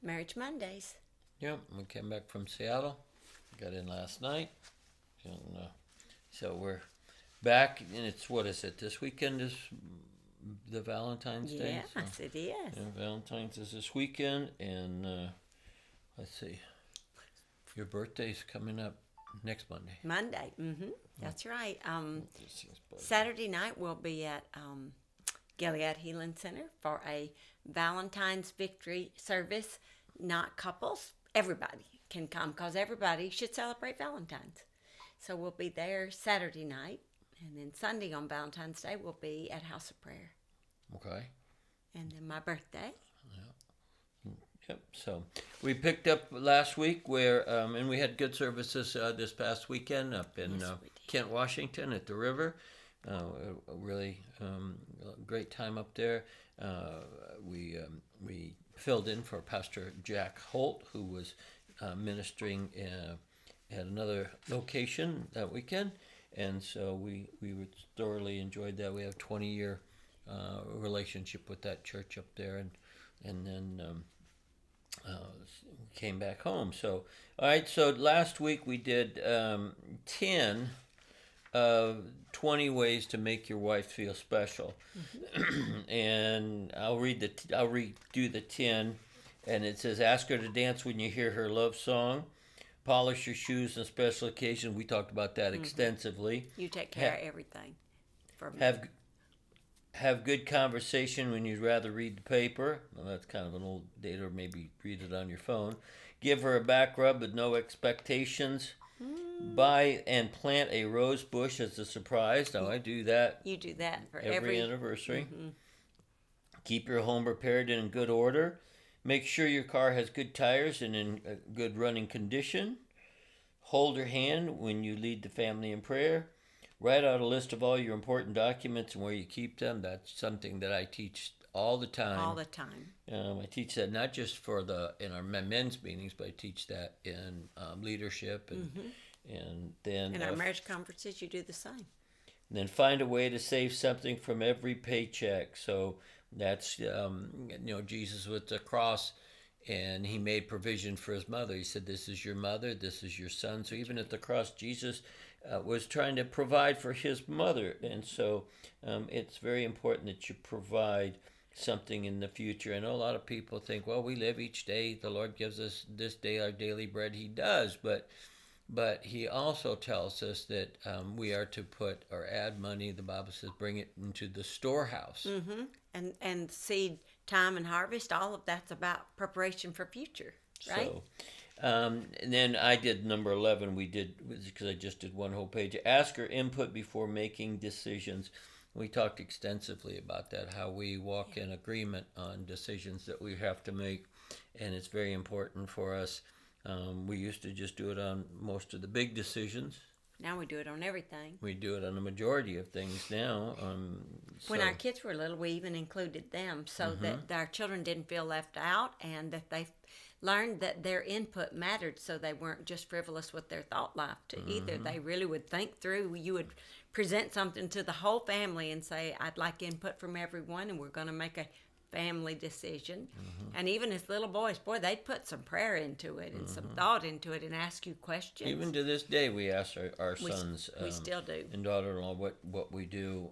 Marriage Mondays. Yep, we came back from Seattle. Got in last night. And, so we're back, and it's, what is it? This weekend is the Valentine's Day? Yes, it is. Yeah, Valentine's is this weekend, and let's see. Your birthday's coming up next Monday. Monday. That's right. This thing's bugging. Saturday night we'll be at Gilead Healing Center for a Valentine's Victory service. Not couples. Everybody can come because everybody should celebrate Valentine's. So we'll be there Saturday night. And then Sunday on Valentine's Day we'll be at House of Prayer. Okay. And then my birthday. Yep. So we picked up last week where, and we had good services this past weekend up in Yes, we did. Kent, Washington at the river. A really great time up there. We filled in for Pastor Jack Holt, who was ministering at another location that weekend, and so we thoroughly enjoyed that. We have a 20-year relationship with that church up there, and then came back home. So, all right. So last week we did 10 of 20 ways to make your wife feel special, and I'll redo the 10, and it says ask her to dance when you hear her love song, polish your shoes on special occasions. We talked about that extensively. You take care of everything for me. Have good conversation when you'd rather read the paper. Well, that's kind of an old date, or maybe read it on your phone. Give her a back rub with no expectations. Buy and plant a rose bush as a surprise. Now, I do that You do that for every anniversary. Keep your home prepared and in good order. Make sure your car has good tires and in good running condition. Hold her hand when you lead the family in prayer. Write out a list of all your important documents and where you keep them. That's something that I teach all the time. all the time. I teach that not just in our men's meetings, but I teach that in leadership and then In our marriage conferences, you do the same. then find a way to save something from every paycheck. So that's Jesus with the cross, and he made provision for his mother. He said, "This is your mother. This is your son." So even at the cross, Jesus was trying to provide for his mother, and so it's very important that you provide something in the future. I know a lot of people think, well, we live each day. The Lord gives us this day our daily bread. He does, but he also tells us that we are to put or add money. The Bible says, bring it into the storehouse. And seed time and harvest, all of that's about preparation for future, right? So, and then I did number 11. We did, because I just did one whole page. Ask her input before making decisions. We talked extensively about that, how we walk in agreement on decisions that we have to make, and it's very important for us. We used to just do it on most of the big decisions. Now we do it on everything. We do it on the majority of things now. When our kids were little, we even included them so that our children didn't feel left out, and that they learned that their input mattered, so they weren't just frivolous with their thought life either. They really would think through. You would present something to the whole family and say, I'd like input from everyone, and we're going to make a family decision. And even as little boys, they'd put some prayer into it and some thought into it and ask you questions. Even to this day, we ask our We sons still do. and daughter-in-law what we do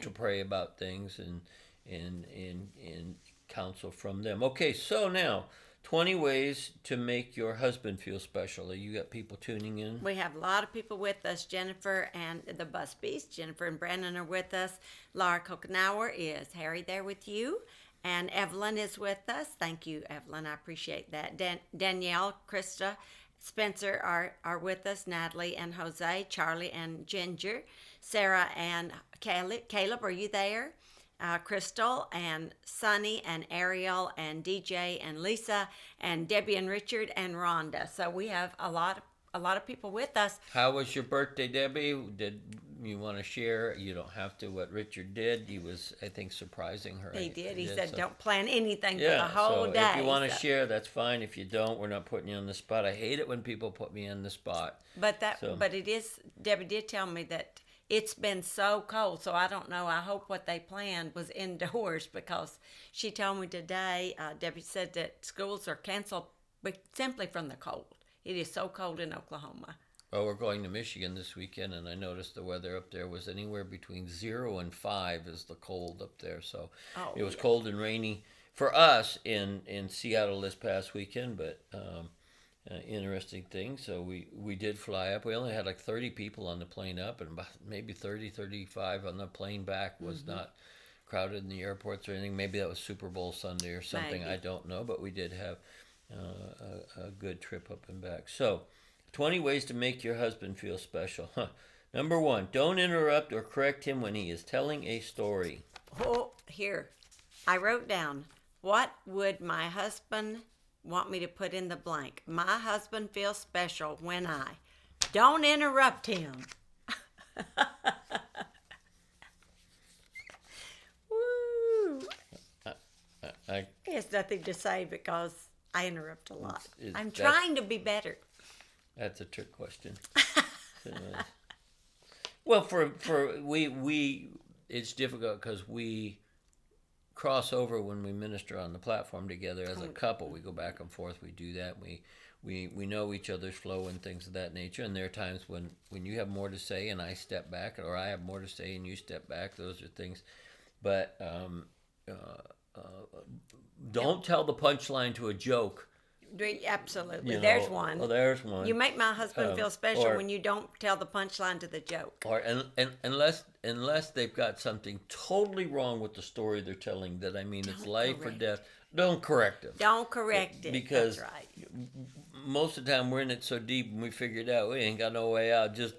to pray about things and counsel from them. Okay, so now 20 ways to make your husband feel special. You got people tuning in? We have a lot of people with us. Jennifer and the Busbys. Jennifer and Brandon are with us. Laura Kokenauer is Harry there with you. And Evelyn is with us. Thank you, Evelyn. I appreciate that. Danielle, Krista, Spencer are with us. Natalie and Jose, Charlie and Ginger, Sarah and Caleb, are you there? Crystal and Sunny and Ariel and DJ and Lisa and Debbie and Richard and Rhonda. So we have a lot of people with us. How was your birthday, Debbie? Did you want to share? You don't have to. What Richard did, he was, I think, surprising her. He did. He said, "Don't plan anything for the Yeah, whole so day." if you want to share, that's fine. If you don't, we're not putting you on the spot. I hate it when people put me on the spot. But it is. Debbie did tell me that it's been so cold, so I don't know. I hope what they planned was indoors because she told me today, Debbie said that schools are canceled simply from the cold. It is so cold in Oklahoma. Well, we're going to Michigan this weekend, and I noticed the weather up there was anywhere between 0 and 5 is the cold up there. So it was cold and rainy for us in Seattle this past weekend, but interesting thing. So we did fly up. We only had like 30 people on the plane up, and about maybe 30, 35 on the plane back. Was not crowded in the airports or anything. Maybe that was Super Bowl Sunday or something. Maybe. I don't know, but we did have a good trip up and back. So 20 ways to make your husband feel special. Number 1, don't interrupt or correct him when he is telling a story. Oh, here. I wrote down, what would my husband want me to put in the blank? My husband feels special when I don't interrupt him. Woo! There's nothing to say because I interrupt a lot. I'm trying to be better. That's a trick question. Well, for we it's difficult because we cross over when we minister on the platform together as a couple. We go back and forth. We do that. We know each other's flow and things of that nature. And there are times when you have more to say and I step back, or I have more to say and you step back. Those are things. But don't tell the punchline to a joke. Absolutely. There's one. Oh, there's one. You make my husband feel special when you don't tell the punchline to the joke. Or unless they've got something totally wrong with the story they're telling, that it's life or death, don't correct them. Don't correct it. Because that's right. Most of the time we're in it so deep and we figured out we ain't got no way out. Just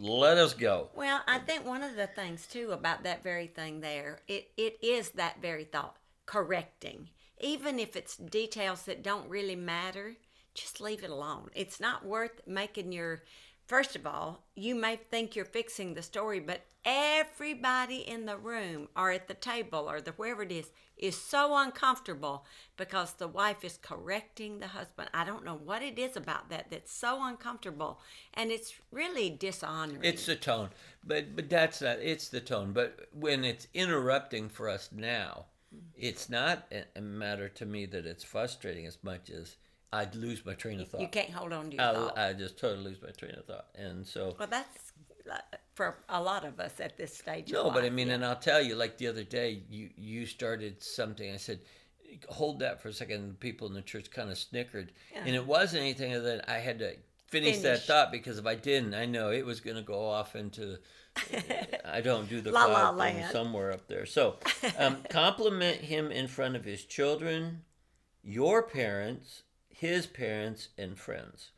let us go. Well, I think one of the things too about that very thing there, it is that very thought, correcting. Even if it's details that don't really matter, just leave it alone. It's not worth making first of all, you may think you're fixing the story, but everybody in the room or at the table or wherever it is so uncomfortable because the wife is correcting the husband. I don't know what it is about that's so uncomfortable, and it's really dishonoring. It's the tone, but that's not. It's the tone. But when it's interrupting for us now, it's not a matter to me that it's frustrating as much as I'd lose my train of thought. You can't hold on to your thought. I just totally lose my train of thought. And so... Well, that's for a lot of us at this stage No, of life. but and I'll tell you, like the other day, you started something. I said, hold that for a second. The people in the church kind of snickered. Yeah. And it wasn't anything other than I had to finish that thought, because if I didn't, I know it was going to go off into... I don't do the cloud thing somewhere up there. So, compliment him in front of his children, your parents, his parents, and friends.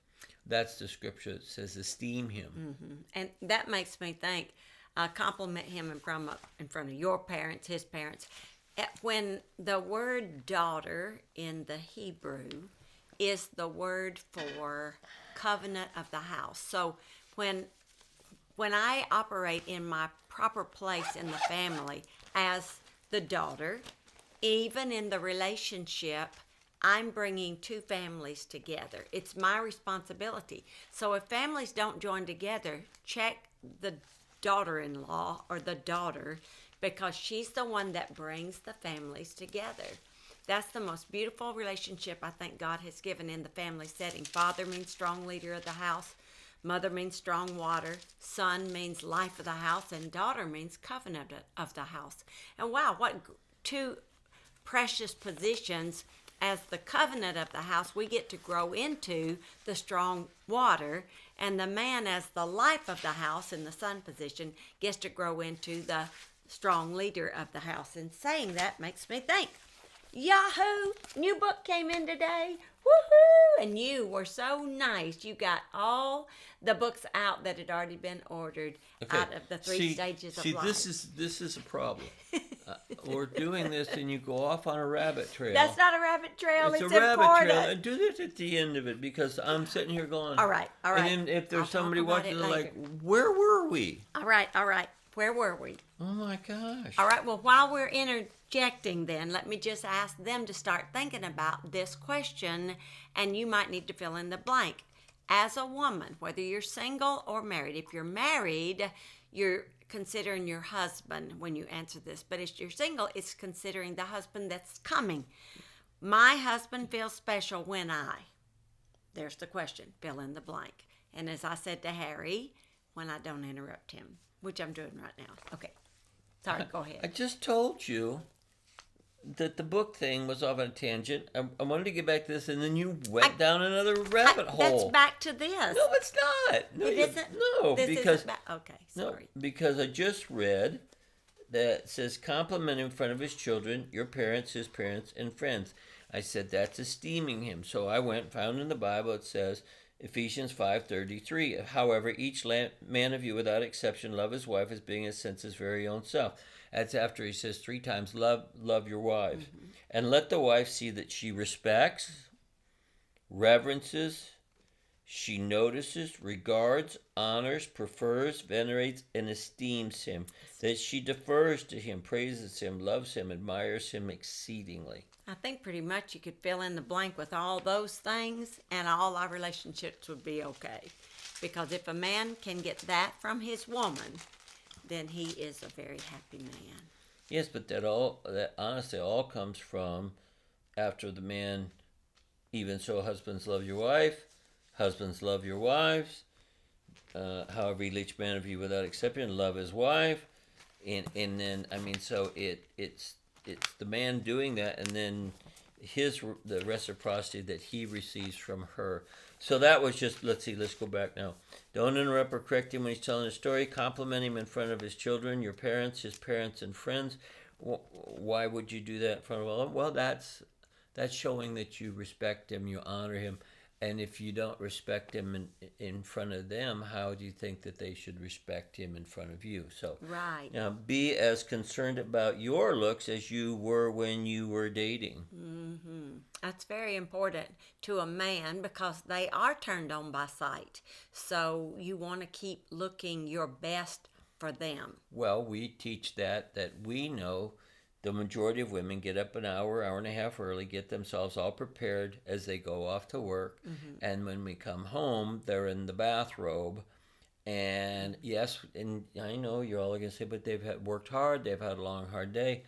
That's the scripture that says esteem him. Mm-hmm. And that makes me think, compliment him in front of your parents, his parents. When the word daughter in the Hebrew is the word for covenant of the house. So when I operate in my proper place in the family as the daughter, even in the relationship, I'm bringing two families together. It's my responsibility. So if families don't join together, check the daughter-in-law or the daughter, because she's the one that brings the families together. That's the most beautiful relationship I think God has given in the family setting. Father means strong leader of the house. Mother means strong water. Son means life of the house. And daughter means covenant of the house. And wow, what two precious positions. As the covenant of the house, we get to grow into the strong water, and the man as the life of the house in the son position gets to grow into the strong leader of the house. And saying that makes me think, Yahoo! New book came in today. Woohoo! And you were so nice. You got all the books out that had already been ordered out of the three stages of life. This is a problem. We're doing this and you go off on a rabbit trail. That's not a rabbit trail. It's a important. Rabbit trail. And do this at the end of it, because I'm sitting here going. All right. And then if there's somebody watching, they're like, where were we? All right. Where were we? Oh my gosh. All right. Well, while we're interjecting, then let me just ask them to start thinking about this question, and you might need to fill in the blank. As a woman, whether you're single or married, if you're married, you're considering your husband when you answer this. But if you're single, it's considering the husband that's coming. My husband feels special when there's the question, fill in the blank. And as I said to Harry, when I don't interrupt him, which I'm doing right now. Okay. Sorry, go ahead. I just told you that the book thing was off on a tangent. I wanted to get back to this, and then you went down another rabbit hole. That's back to this. No, it's not. No, it isn't. No, this because isn't okay. Sorry. No, because I just read that it says compliment in front of his children, your parents, his parents, and friends. I said that's esteeming him. So I went, found in the Bible, it says Ephesians 5:33. However, each man of you without exception love his wife as being his sense his very own self. That's after he says 3 times, love your wives. Mm-hmm. And let the wife see that she respects, reverences, she notices, regards, honors, prefers, venerates, and esteems him. That she defers to him, praises him, loves him, admires him exceedingly. I think pretty much you could fill in the blank with all those things and all our relationships would be okay. Because if a man can get that from his woman, then he is a very happy man. Yes, but that honestly all comes from after the man, even so husbands love your wife, husbands love your wives, however each man of you without exception love his wife, and then so it's the man doing that, and then the reciprocity that he receives from her. So that was just, let's go back now. Don't interrupt or correct him when he's telling a story. Compliment him in front of his children, your parents, his parents, and friends. Why would you do that in front of all? Well, that's showing that you respect him, you honor him. And if you don't respect him in front of them, how do you think that they should respect him in front of you? So, right. Now, be as concerned about your looks as you were when you were dating. Mm-hmm. That's very important to a man because they are turned on by sight. So you want to keep looking your best for them. Well, we teach that we know the majority of women get up an hour and a half early, get themselves all prepared as they go off to work. Mm-hmm. And when we come home, they're in the bathrobe. And yes, and I know you're all going to say, but they've worked hard. They've had a long, hard day.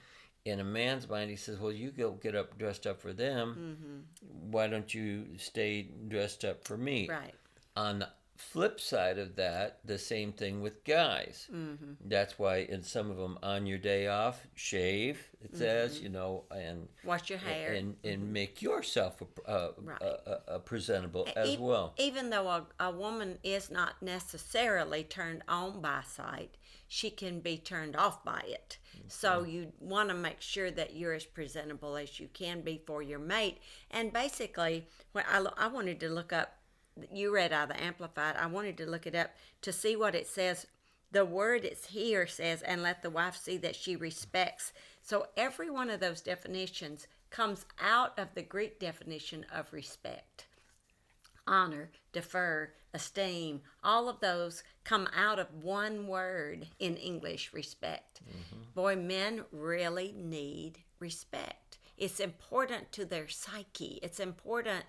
In a man's mind, he says, well, you go get up dressed up for them. Mm-hmm. Why don't you stay dressed up for me? Right. On the flip side of that, the same thing with guys. Mm-hmm. That's why in some of them, on your day off, shave, it says, and wash your hair. And make yourself presentable as well. Even though a woman is not necessarily turned on by sight, she can be turned off by it. Mm-hmm. So you want to make sure that you're as presentable as you can be for your mate. And basically, when I wanted to look up, you read out of the Amplified, I wanted to look it up to see what it says. The word it's here says, and let the wife see that she respects. So every one of those definitions comes out of the Greek definition of respect. Honor, defer, esteem, all of those come out of one word in English, respect. Mm-hmm. Boy, men really need respect. It's important to their psyche. It's important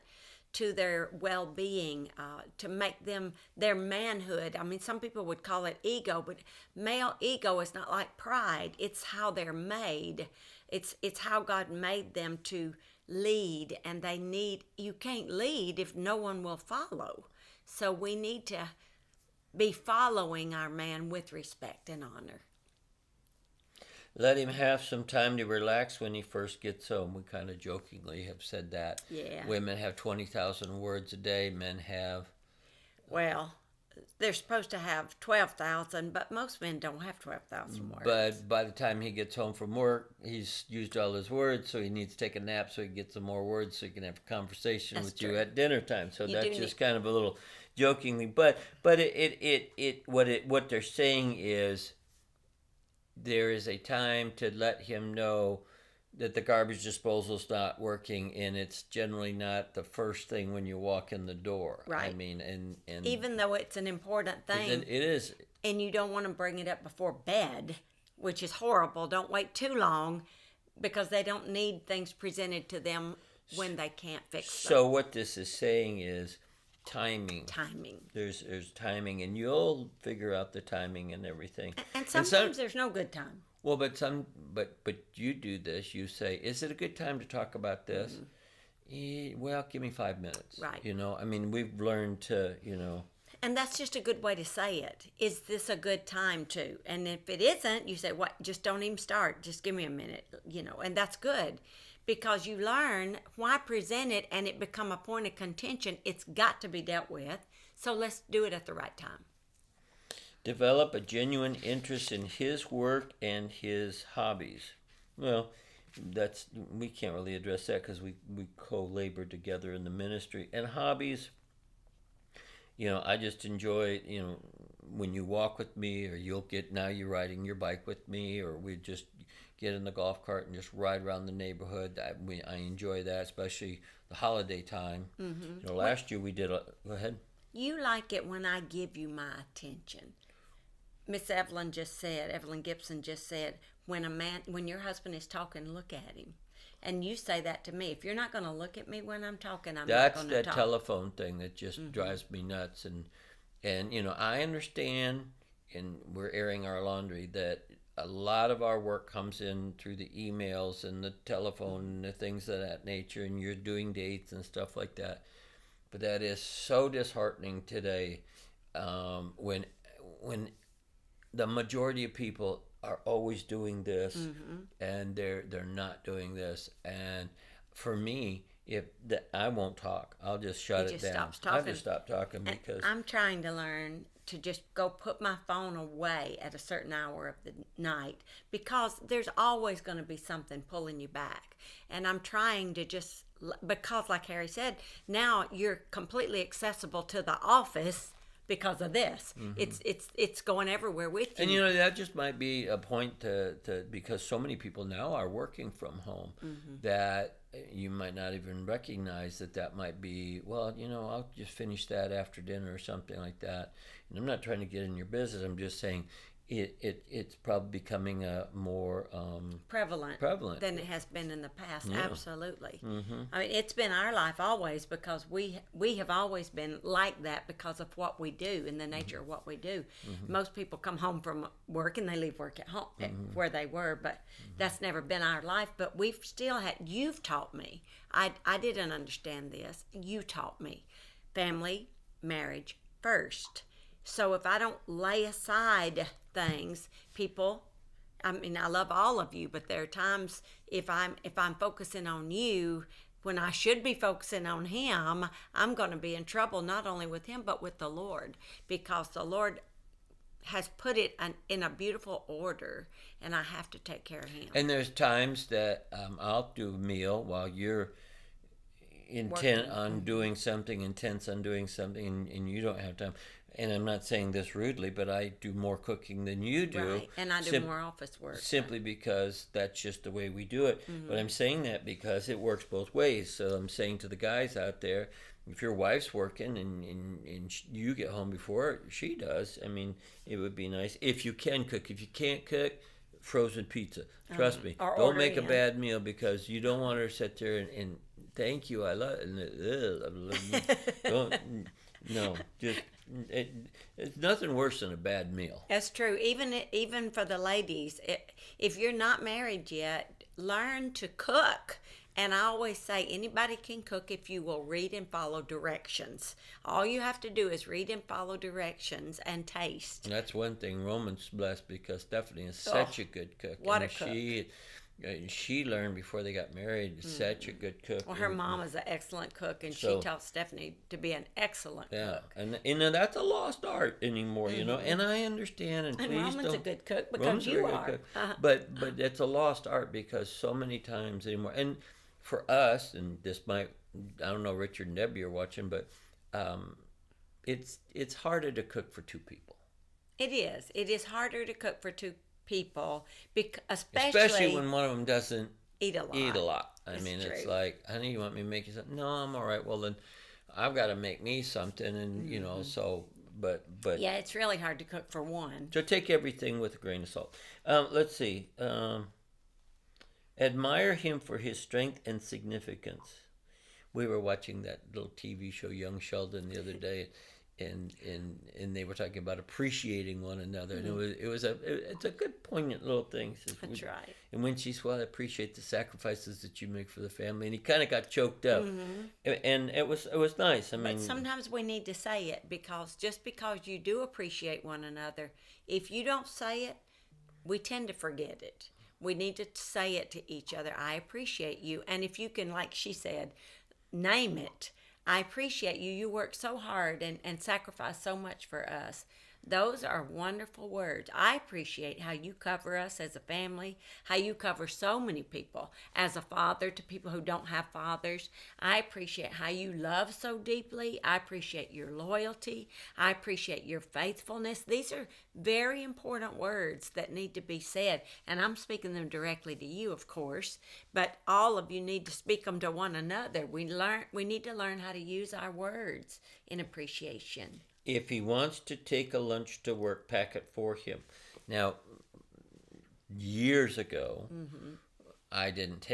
to their well-being, to make them their manhood. I mean, some people would call it ego, but male ego is not like pride. It's how they're made. It's how God made them to lead, and you can't lead if no one will follow. So we need to be following our man with respect and honor. Let him have some time to relax when he first gets home. We kind of jokingly have said that. Yeah. Women have 20,000 words a day. Men have... Well, they're supposed to have 12,000, but most men don't have 12,000 words. But by the time he gets home from work, he's used all his words, so he needs to take a nap so he can get some more words so he can have a conversation That's with true. you at dinner time. So that's just kind of a little jokingly. But what they're saying is... there is a time to let him know that the garbage disposal is not working, and it's generally not the first thing when you walk in the door. Right. I mean, and even though it's an important thing, it is, and you don't want to bring it up before bed, which is horrible. Don't wait too long, because they don't need things presented to them when they can't fix them. So what this is saying is, timing. Timing. There's timing, and you'll figure out the timing and everything. And sometimes there's no good time. Well, but you do this. You say, "Is it a good time to talk about this?" Well, give me 5 minutes. Right. I mean, we've learned to, And that's just a good way to say it. Is this a good time to? And if it isn't, you say, "What? Just don't even start. Just give me a minute." And that's good, because you learn why present it, and it become a point of contention. It's got to be dealt with. So let's do it at the right time. Develop a genuine interest in his work and his hobbies. Well, we can't really address that because we co-labor together in the ministry. And hobbies, I just enjoy, when you walk with me, or now you're riding your bike with me, or we just get in the golf cart and just ride around the neighborhood. I enjoy that, especially the holiday time. Mm-hmm. Last year we did go ahead. You like it when I give you my attention. Miss Evelyn Gibson just said, when your husband is talking, look at him. And you say that to me. If you're not going to look at me when I'm talking, I'm not going to talk. That's that telephone thing that just drives me nuts. And I understand, and we're airing our laundry, that a lot of our work comes in through the emails and the telephone and the things of that nature, and you're doing dates and stuff like that. But that is so disheartening today, when the majority of people are always doing this, and they're not doing this. And for me, I won't talk. I'll just shut it down. I'll just stop talking, because I'm trying to learn to just go put my phone away at a certain hour of the night, because there's always going to be something pulling you back. And I'm trying to just, because like Harry said, now you're completely accessible to the office because of this. It's going everywhere with you. And that just might be a point to because so many people now are working from home, that you might not even recognize that might be, well, I'll just finish that after dinner or something like that. And I'm not trying to get in your business. I'm just saying it's probably becoming a more prevalent than it has been in the past. Yeah. Absolutely. I mean, it's been our life always, because we have always been like that because of what we do and the nature of what we do. Most people come home from work and they leave work at home where they were, but that's never been our life. But we've still had, you've taught me. I didn't understand this. You taught me. Family, marriage first. So if I don't lay aside things, people, I mean, I love all of you, but there are times if I'm focusing on you when I should be focusing on him, I'm going to be in trouble, not only with him, but with the Lord, because the Lord has put it in a beautiful order, and I have to take care of him. And there's times that I'll do a meal while you're intense on doing something, and you don't have time. And I'm not saying this rudely, but I do more cooking than you do. Right, and I do more office work. Simply because that's just the way we do it. But I'm saying that because it works both ways. So I'm saying to the guys out there, if your wife's working and you get home before she does, I mean, it would be nice if you can cook. If you can't cook, frozen pizza. Trust me. Don't make a bad meal, because you don't want her to sit there and thank you, I love it. No, just it's nothing worse than a bad meal. That's true. Even for the ladies, if you're not married yet, learn to cook. And I always say anybody can cook if you will read and follow directions. All you have to do is read and follow directions and taste. And that's one thing. Roman's blessed because Stephanie is such a good cook. What a cook. She learned before they got married, such a good cook. Well, her mom is an excellent cook, and she taught Stephanie to be an excellent cook. And that's a lost art anymore, and I understand. And please Roman's a good cook because you are. But it's a lost art because so many times anymore. And for us, and this might, I don't know, Richard and Debbie are watching, but it's harder to cook for two people. It is. It is harder to cook for two people, especially when one of them doesn't eat a lot. I mean, true. It's like, honey, you want me to make you something? No, I'm all right. Well, then I've got to make me something, and so. But yeah, it's really hard to cook for one. So take everything with a grain of salt. Let's see. Admire him for his strength and significance. We were watching that little TV show, Young Sheldon, the other day, and they were talking about appreciating one another, and it's a good poignant little thing. He says, That's right. And when she's, well, I appreciate the sacrifices that you make for the family, and he kind of got choked up, and it was nice. I mean, but sometimes we need to say it, because just because you do appreciate one another, if you don't say it, we tend to forget it. We need to say it to each other. I appreciate you, and if you can, like she said, name it. I appreciate you. You work so hard and sacrifice so much for us. Those are wonderful words. I appreciate how you cover us as a family, how you cover so many people as a father to people who don't have fathers. I appreciate how you love so deeply. I appreciate your loyalty. I appreciate your faithfulness. These are very important words that need to be said, and I'm speaking them directly to you, of course, but all of you need to speak them to one another. We need to learn how to use our words in appreciation. if he wants to take a lunch to work, pack it for him. Now, years ago, I didn't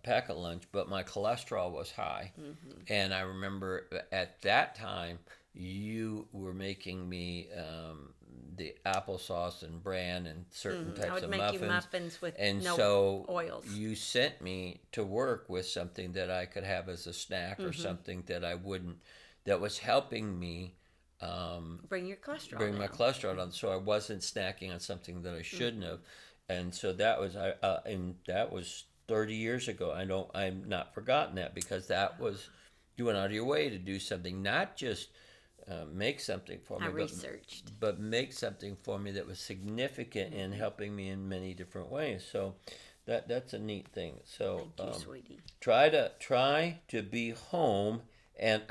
pack a lunch, but my cholesterol was high. And I remember at that time, you were making me the applesauce and bran and certain types I would of make muffins. you muffins with And no so oils. you sent me to work with something that I could have as a snack or something that I wouldn't, that was helping me Bring your cholesterol bring down. my cholesterol down, so I wasn't snacking on something that I shouldn't have. And so that was and that was 30 years ago. I'm not forgotten that, because that was, you went out of your way to do something, not just make something for me, I researched. but make something for me that was significant in helping me in many different ways. So that's a neat thing. So Thank you, sweetie. try to be home and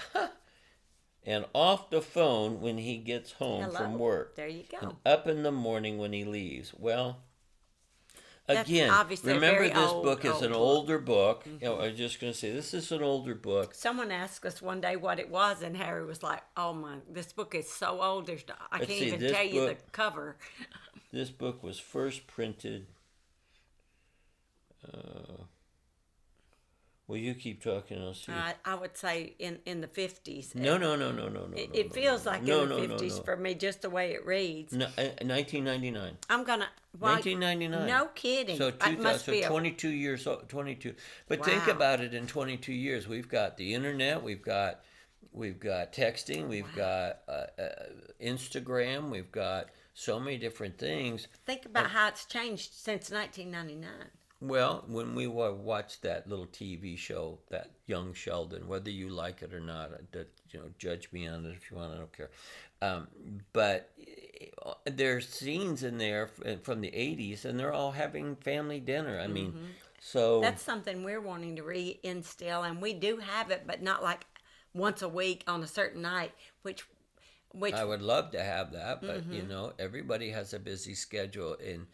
and off the phone when he gets home from work. There you go. And up in the morning when he leaves. Well, That's again, obviously a remember very this old, book is old an book. older book. You know, I was just going to say, this is an older book. Someone asked us one day what it was, and Harry was like, "Oh my, this book is so old. I Let's can't see, even this tell you the book- cover." This book was first printed. Well, you keep talking. I'll see. I would say in the 50s. No. It feels like No, in the no, 50s no. for me, just the way it reads. No, 1999. I'm gonna. Well, 1999. No kidding. So It must be 22 years old, 22. But think Wow. about it, in 22 years, we've got the internet, we've got texting, we've got Instagram, we've got so many different things. Think about how it's changed since 1999. Well, when we watched that little TV show, that Young Sheldon, whether you like it or not, judge me on it if you want. I don't care. But there's scenes in there from the 80s, and they're all having family dinner. I mean, so That's something we're wanting to reinstill, and we do have it, but not like once a week on a certain night, which I would love to have that, but everybody has a busy schedule, and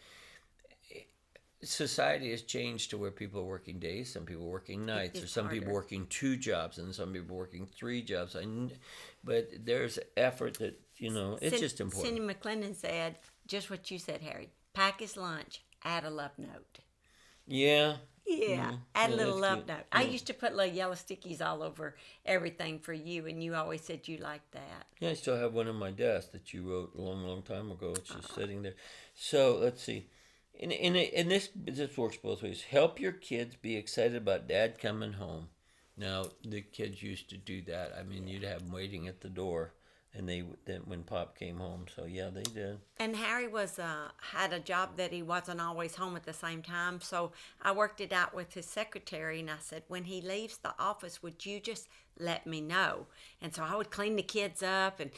society has changed to where people are working days, some people working nights, or It's some people harder. working 2 jobs, and some people working 3 jobs. But there's effort that it's just important. Cindy McClendon said just what you said, Harry. Pack his lunch, add a love note. Yeah. Yeah, add a Yeah, little that's love good. note. I used to put little yellow stickies all over everything for you, and you always said you liked that. Yeah, I still have one on my desk that you wrote a long, long time ago. It's just sitting there. So let's see. And this works both ways. Help your kids be excited about Dad coming home. Now the kids used to do that. I mean, you'd have them waiting at the door, and then when Pop came home. So yeah, they did. And Harry was had a job that he wasn't always home at the same time, so I worked it out with his secretary, and I said, when he leaves the office, would you just let me know? And so I would clean the kids up and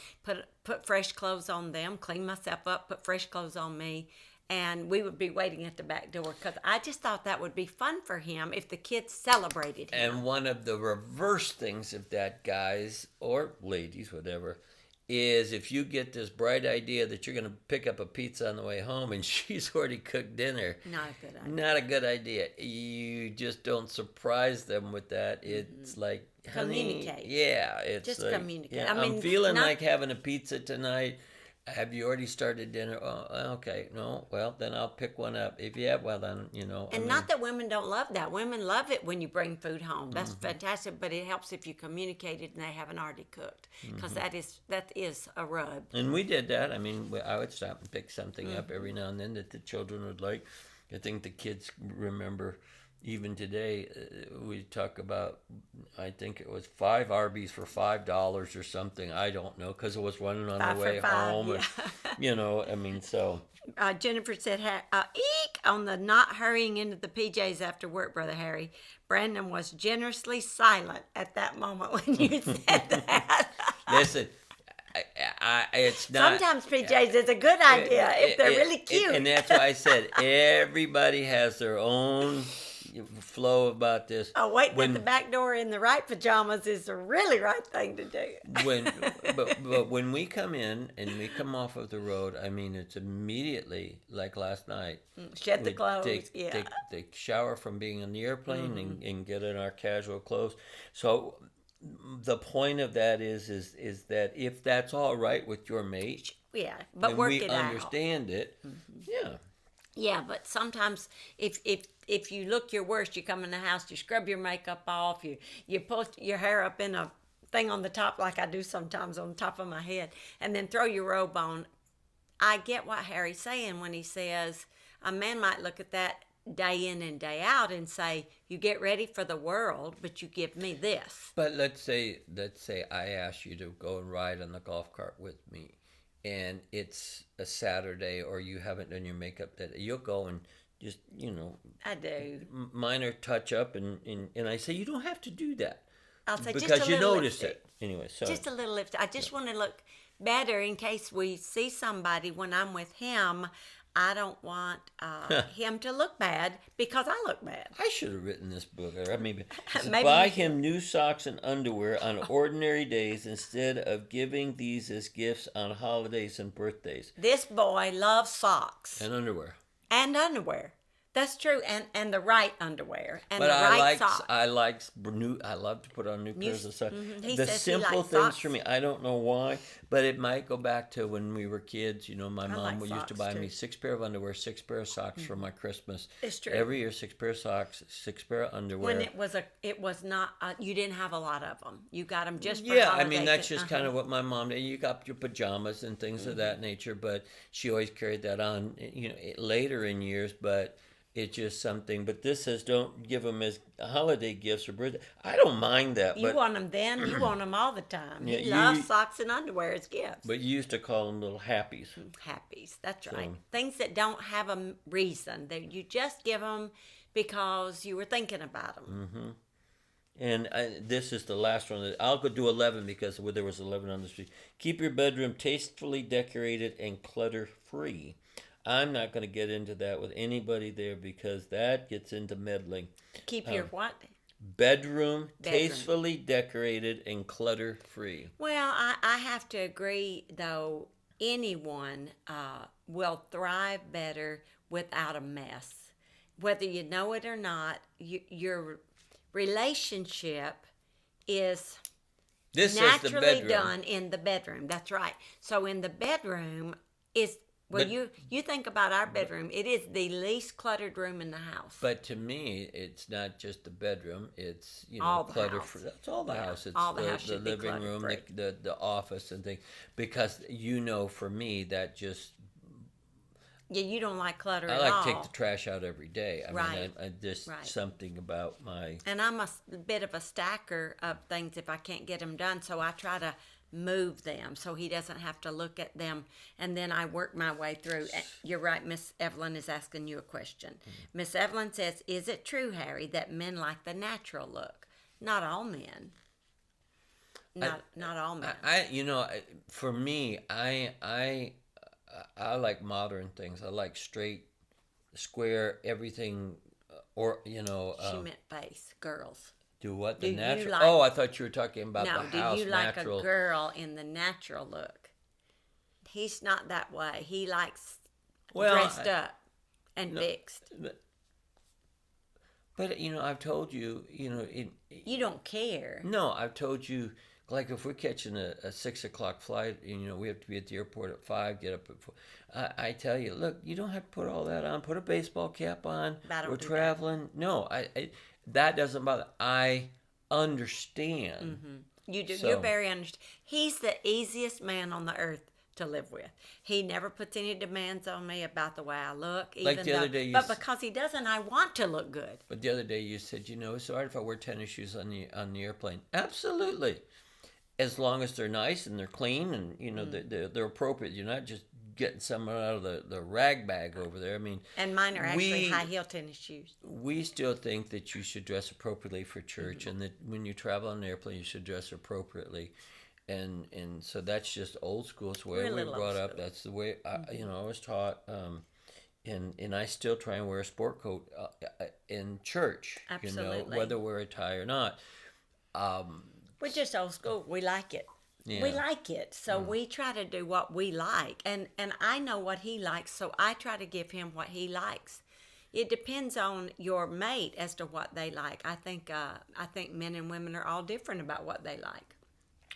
put fresh clothes on them, clean myself up, put fresh clothes on me. And we would be waiting at the back door, because I just thought that would be fun for him if the kids celebrated him. And one of the reverse things of that, guys or ladies, whatever, is if you get this bright idea that you're going to pick up a pizza on the way home and she's already cooked dinner. Not a good idea. Not a good idea. You just don't surprise them with that. It's like, honey, Communicate. yeah, it's Just like, communicate. yeah, I mean, I'm feeling not- like having a pizza tonight. have you already started dinner? Oh, okay. No, well, then I'll pick one up. If you have, well, then, And not that women don't love that. Women love it when you bring food home. That's fantastic, but it helps if you communicate it and they haven't already cooked, because that is a rub. And we did that. I mean, I would stop and pick something up every now and then that the children would like. I think the kids remember, even today, we talk about, I think it was 5 Arby's for $5 or something. I don't know, because it was running on Five the for way five, home. yeah. And, I mean, so. Jennifer said, eek, on the not hurrying into the PJs after work, Brother Harry. Brandon was generously silent at that moment when you said that. Listen, it's not. Sometimes PJs is a good idea if they're really cute. And that's why I said everybody has their own flow about this. Oh, waiting at the back door in the right pajamas is the really right thing to do. But when we come in and we come off of the road, I mean, it's immediately, like last night. Shed the clothes, take the shower from being on the airplane and get in our casual clothes. So the point of that is that if that's all right with your mate, yeah, but and work we it out. understand it, yeah. Yeah, but sometimes if you look your worst, you come in the house, you scrub your makeup off, you pull your hair up in a thing on the top like I do sometimes on the top of my head, and then throw your robe on. I get what Harry's saying when he says a man might look at that day in and day out and say, you get ready for the world, but you give me this. But let's say I ask you to go and ride on the golf cart with me, and it's a Saturday, or you haven't done your makeup that you'll go and just, I do. Minor touch up, and I say, you don't have to do that. I'll say because just a you little notice lipstick. it. Anyway, so. Just a little lipstick. I just want to look better in case we see somebody when I'm with him. I don't want him to look bad because I look bad. I should have written this book. Or maybe Maybe buy you him new socks and underwear on ordinary days instead of giving these as gifts on holidays and birthdays. This boy loves socks. And underwear. And underwear. That's true, and the right underwear and But the right I socks. I love to put on new pairs of socks. He The says he simple likes things socks. for me, I don't know why, but it might go back to when we were kids. My mom like used to socks, buy too. me 6 pair of underwear, 6 pair of socks for my Christmas. It's true. Every year, 6 pair of socks, 6 pair of underwear. When it was not. You didn't have a lot of them. You got them just for Yeah, I holidays mean, that's and- just kind of what my mom did. You got your pajamas and things of that nature, but she always carried that on, later in years, but it's just something. But this says don't give them as holiday gifts or birthday. I don't mind that, You but want them then. You want them all the time. Yeah, he you- loves socks and underwear as gifts. but you used to call them little happies. Happies. That's right. Things that don't have a reason. That you just give them because you were thinking about them. And this is the last one. I'll go do 11 because there was 11 on the street. Keep your bedroom tastefully decorated and clutter-free. I'm not going to get into that with anybody there because that gets into meddling. Keep your what? Bedroom tastefully decorated and clutter-free. Well, I have to agree, though, anyone will thrive better without a mess. Whether you know it or not, your relationship is This is the naturally bedroom. done in the bedroom. That's right. So in the bedroom is... Well, But- you think about our bedroom. It is the least cluttered room in the house. But to me, it's not just the bedroom. It's All the clutter house. free. That's all the Yeah, house. It's all the house should be living room, clutter-free. the office, and things. Because for me, that just Yeah, you don't like clutter I at like all. to take the trash out every day. I Right. mean, I just Right. something about my. And I'm a bit of a stacker of things if I can't get them done, so I try to move them so he doesn't have to look at them, and then I work my way through. You're right, Miss Evelyn is asking you a question. Miss Evelyn says, is it true, Harry, that men like the natural look? Not all men. Not all men. For me, I like modern things. I like straight, square, everything, or She meant face, girls. do what Do the you natural. like- Oh, I thought you were talking about No, the do house you like natural. a girl in the natural look? He's not that way. He likes dressed up and fixed. But I've told you, You don't care. No, I've told you Like if we're catching a 6 o'clock flight, we have to be at the airport at 5, get up at 4. I tell you, look, you don't have to put all that on. Put a baseball cap on. I don't We're do traveling. No, that doesn't bother. I understand. You do. So- You're very understanding. He's the easiest man on the earth to live with. He never puts any demands on me about the way I look. Like the other day, but because he doesn't, I want to look good. But the other day you said, it's all right if I wear tennis shoes on the airplane. Absolutely, as long as they're nice and they're clean and they're appropriate. You're not just getting someone out of the rag bag over there. I mean, And mine are actually high heel tennis shoes. we still think that you should dress appropriately for church, and that when you travel on an airplane, you should dress appropriately. And so that's just old school. It's the way We're a we little brought old up. school. That's the way I was taught. And I still try and wear a sport coat in church. Absolutely. Whether wear a tie or not. We're just old school. We like it. Yeah. We like it. So we try to do what we like. And I know what he likes, so I try to give him what he likes. It depends on your mate as to what they like. I think men and women are all different about what they like.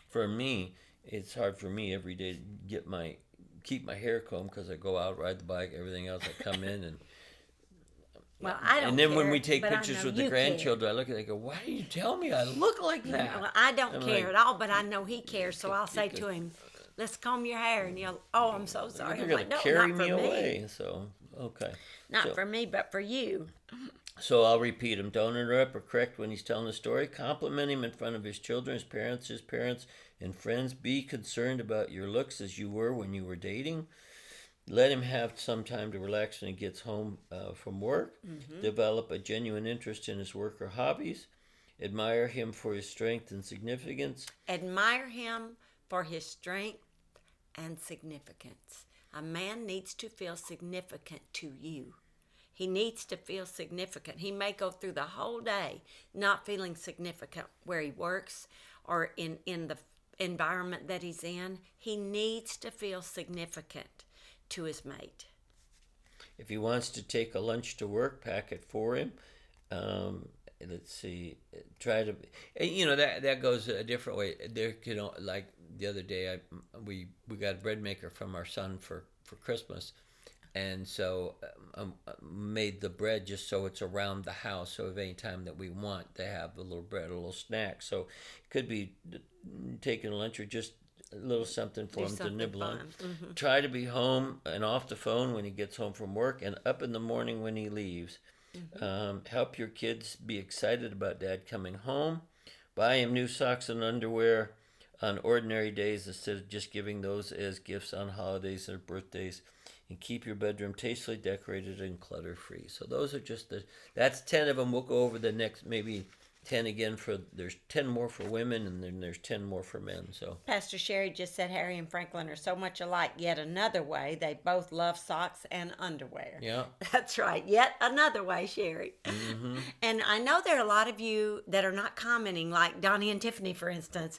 For me, it's hard for me every day to keep my hair combed because I go out, ride the bike, everything else. I come in and. Well, I don't And then care, when we take but I pictures know with the you grandchildren, I look at it and go, why do you tell me I look like that? Well, I don't I'm care like, at all, but I know he cares, so I'll say to him, let's comb your hair. And he'll, oh, I'm so sorry. You're I'm going like, to no, carry not for me away. So, okay. Not So- for me, but for you. So I'll repeat him. Don't interrupt or correct when he's telling a story. Compliment him in front of his children, his parents, and friends. Be concerned about your looks as you were when you were dating. Let him have some time to relax when he gets home from work. Develop a genuine interest in his work or hobbies. Admire him for his strength and significance. Admire him for his strength and significance. A man needs to feel significant to you. He needs to feel significant. He may go through the whole day not feeling significant where he works or in the environment that he's in. He needs to feel significant to his mate. If he wants to take a lunch to work, pack it for him. Let's see. Try to, that goes a different way. There, like the other day, we got a bread maker from our son for Christmas, and so made the bread just so it's around the house. So if any time that we want to have a little bread, a little snack, so it could be taking lunch or just a little something for him to nibble on. Try to be home and off the phone when he gets home from work and up in the morning when he leaves. Help your kids be excited about dad coming home. Buy him new socks and underwear on ordinary days instead of just giving those as gifts on holidays or birthdays. And keep your bedroom tastefully decorated and clutter-free. So those are just that's 10 of them. We'll go over the next maybe 10 again there's 10 more for women, and then there's 10 more for men. So Pastor Sherry just said Harry and Franklin are so much alike. Yet another way, they both love socks and underwear. yeah. That's right. Yet another way, Sherry. And I know there are a lot of you that are not commenting, like Donnie and Tiffany, for instance,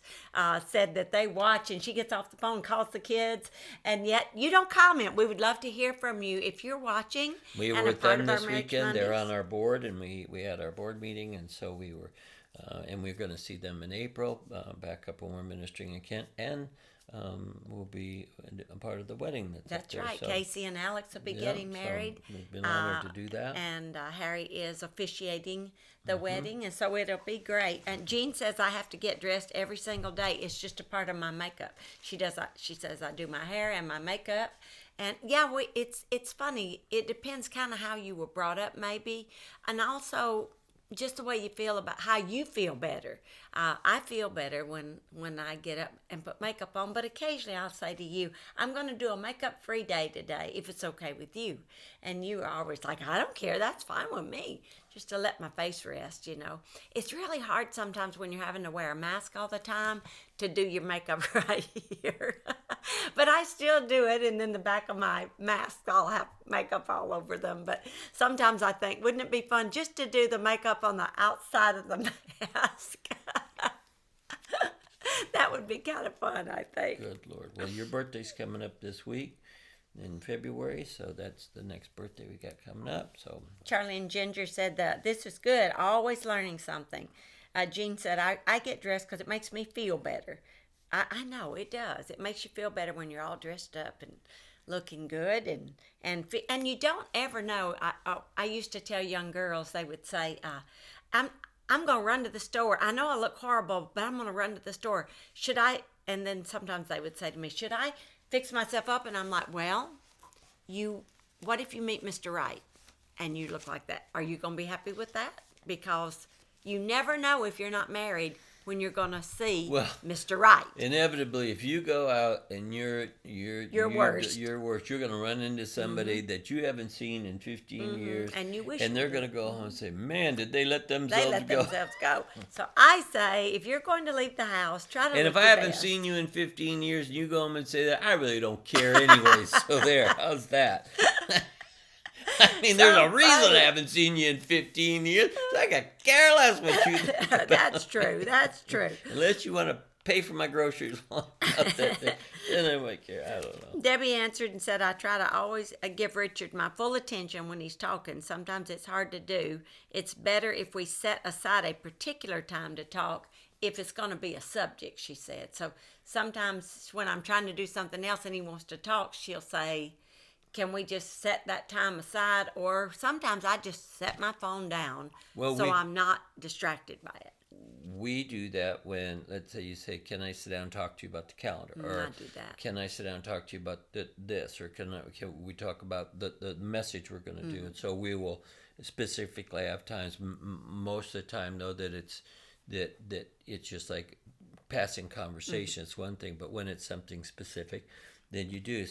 said that they watch and she gets off the phone, calls the kids, and yet you don't comment. We would love to hear from you if you're watching. We were and a with part them of our this Marriage weekend. They're Mondays. on our board, and we had our board meeting, and so we were, and we're going to see them in April, back up when we're ministering in Kent, and we'll be a part of the wedding that's That's up there. right. So, Casey and Alex will be yeah, getting so married. we've been honored to do that. And Harry is officiating the wedding, and so it'll be great. And Jean says I have to get dressed every single day. It's just a part of my makeup. She says I do my hair and my makeup. And yeah, it's funny. It depends kind of how you were brought up, maybe, and also just the way you feel about how you feel better. I feel better when I get up and put makeup on, but occasionally I'll say to you, I'm going to do a makeup-free day today, if it's okay with you. And you are always like, I don't care, that's fine with me, just to let my face rest, It's really hard sometimes when you're having to wear a mask all the time to do your makeup right here. But I still do it, and then the back of my mask, I'll have makeup all over them. But sometimes I think, wouldn't it be fun just to do the makeup on the outside of the mask? That would be kind of fun, I think. Good Lord. Well, your birthday's coming up this week in February, so that's the next birthday we got coming up. So Charlie and Ginger said that this is good, always learning something. Jean said, I get dressed because it makes me feel better. I know it does. It makes you feel better when you're all dressed up and looking good, and you don't ever know. I used to tell young girls, they would say, I'm gonna run to the store. I know I look horrible, but I'm gonna run to the store. Should I? And then sometimes they would say to me, should I fix myself up? And I'm like, well, what if you meet Mr. Right and you look like that? Are you gonna be happy with that? Because you never know if you're not married when you're gonna see Mr. Right. Inevitably, if you go out and you're worst, you're gonna run into somebody that you haven't seen in 15 years, and you wish, and they're gonna go home and say, "Man, did they let themselves They let go?" themselves go. So I say, if you're going to leave the house, try to. And if I haven't seen you in 15 years, and you go home and say that, I really don't care anyway. So there, how's that? I mean, there's a reason I haven't seen you in 15 years. I could care less what you think. That's true. That's true. Unless you want to pay for my groceries while I'm out there, then I might care. I don't know. Debbie answered and said, I try to always give Richard my full attention when he's talking. Sometimes it's hard to do. It's better if we set aside a particular time to talk if it's going to be a subject, she said. So sometimes when I'm trying to do something else and he wants to talk, she'll say, can we just set that time aside? Or sometimes I just set my phone down I'm not distracted by it. We do that when, let's say you say, can I sit down and talk to you about the calendar? Or I do that. Can I sit down and talk to you about this? Or can we talk about the message we're going to do? And so we will specifically have times, most of the time, though, that it's just like passing conversation. It's one thing, but when it's something specific, then you do,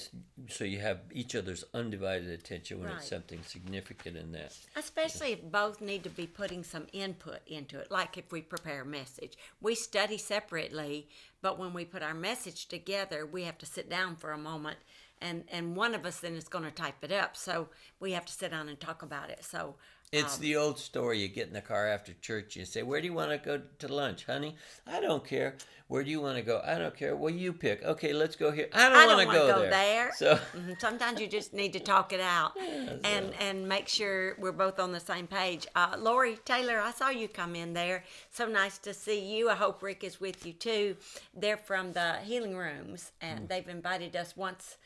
so you have each other's undivided attention when it's something significant in that. Especially if both need to be putting some input into it, like if we prepare a message. We study separately, but when we put our message together, we have to sit down for a moment, and one of us then is going to type it up, so we have to sit down and talk about it. So it's the old story. You get in the car after church, you say, where do you want to go to lunch, honey? I don't care. Where do you want to go? I don't care. Well, you pick. Okay, let's go here. I don't want to go there. So sometimes you just need to talk it out and make sure we're both on the same page. Lori Taylor, I saw you come in there. So nice to see you. I hope Rick is with you too. They're from the healing rooms, and they've invited us once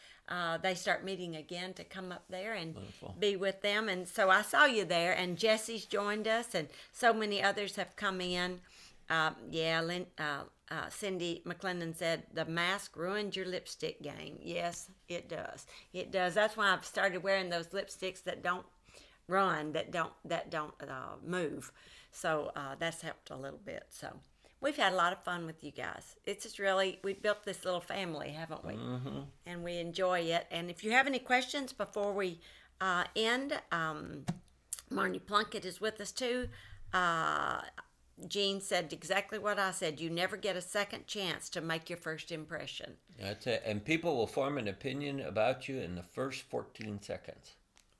they start meeting again to come up there and be with them. And so I saw you there, and Jesse's joined us, and so many others have come in. Cindy McClendon said, the mask ruined your lipstick game. Yes, it does. It does. That's why I've started wearing those lipsticks that don't run, that don't move. So that's helped a little bit. So we've had a lot of fun with you guys. It's just really, we built this little family, haven't we? Mm-hmm. And we enjoy it. And if you have any questions before we end, Marnie Plunkett is with us too. Jean said exactly what I said. You never get a second chance to make your first impression. That's it. And people will form an opinion about you in the first 14 seconds.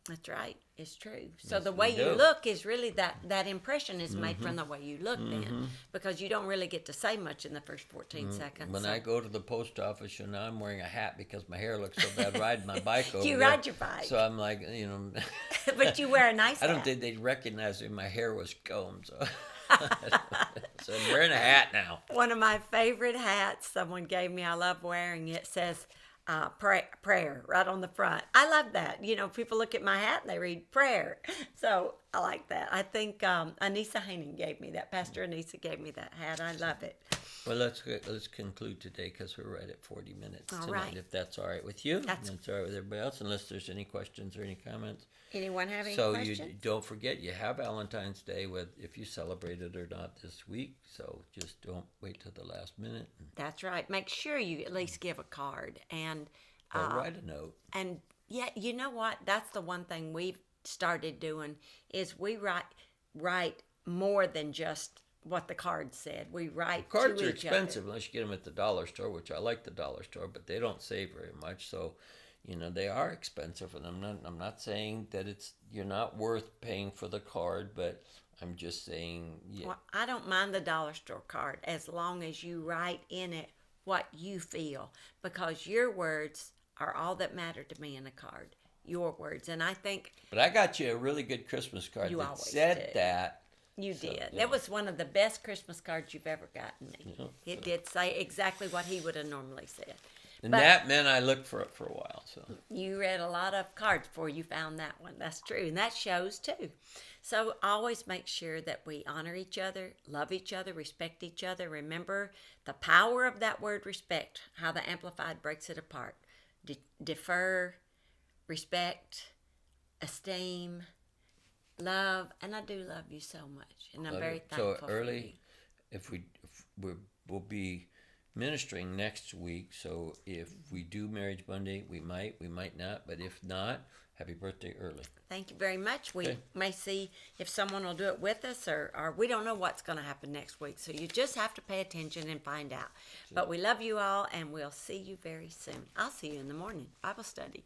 That's right. It's true. So the way you look is really that impression is made from the way you look then, because you don't really get to say much in the first 14 seconds. When I go to the post office, and I'm wearing a hat because my hair looks so bad riding my bike over You there. ride your bike. So I'm like, But you wear a nice hat. I don't think they'd recognize me. My hair was combed, so... So I'm wearing a hat now. One of my favorite hats someone gave me, I love wearing it, says prayer right on the front. I love that. People look at my hat and they read prayer. So I like that. I think Anissa Haining gave me that. Pastor Anissa gave me that hat. I love it. Well, let's conclude today because we're right at 40 minutes tonight. Right. If that's all right with you. That's all right with everybody else, unless there's any questions or any comments. Anyone have any questions? So you don't forget, you have Valentine's Day if you celebrate it or not this week. So just don't wait till the last minute. That's right. Make sure you at least give a card and or write a note. And yeah, you know what? That's the one thing we've started doing is we write more than just what the card said. We write to each other. Cards are expensive unless you get them at the dollar store, which I like the dollar store, but they don't save very much. So, they are expensive, and I'm not saying that you're not worth paying for the card, but I'm just saying. Yeah. Well, I don't mind the dollar store card as long as you write in it what you feel, because your words are all that matter to me in a card. Your words, and I think. But I got you a really good Christmas card that said that. You So, did. yeah. That was one of the best Christmas cards you've ever gotten me. Yeah, It did say exactly what he would have normally said. And But- that meant I looked for it for a while. So You read a lot of cards before you found that one. That's true. And that shows too. So always make sure that we honor each other, love each other, respect each other. Remember the power of that word respect, how the Amplified breaks it apart. Defer, respect, esteem, love. And I do love you so much. And I'm very thankful so for early, you. we'll be ministering next week. So if we do Marriage Monday, we might not. But if not, happy birthday early. Thank you very much. We Okay. may see if someone will do it with us, or we don't know what's going to happen next week. So you just have to pay attention and find out. But we love you all, and we'll see you very soon. I'll see you in the morning. Bible study.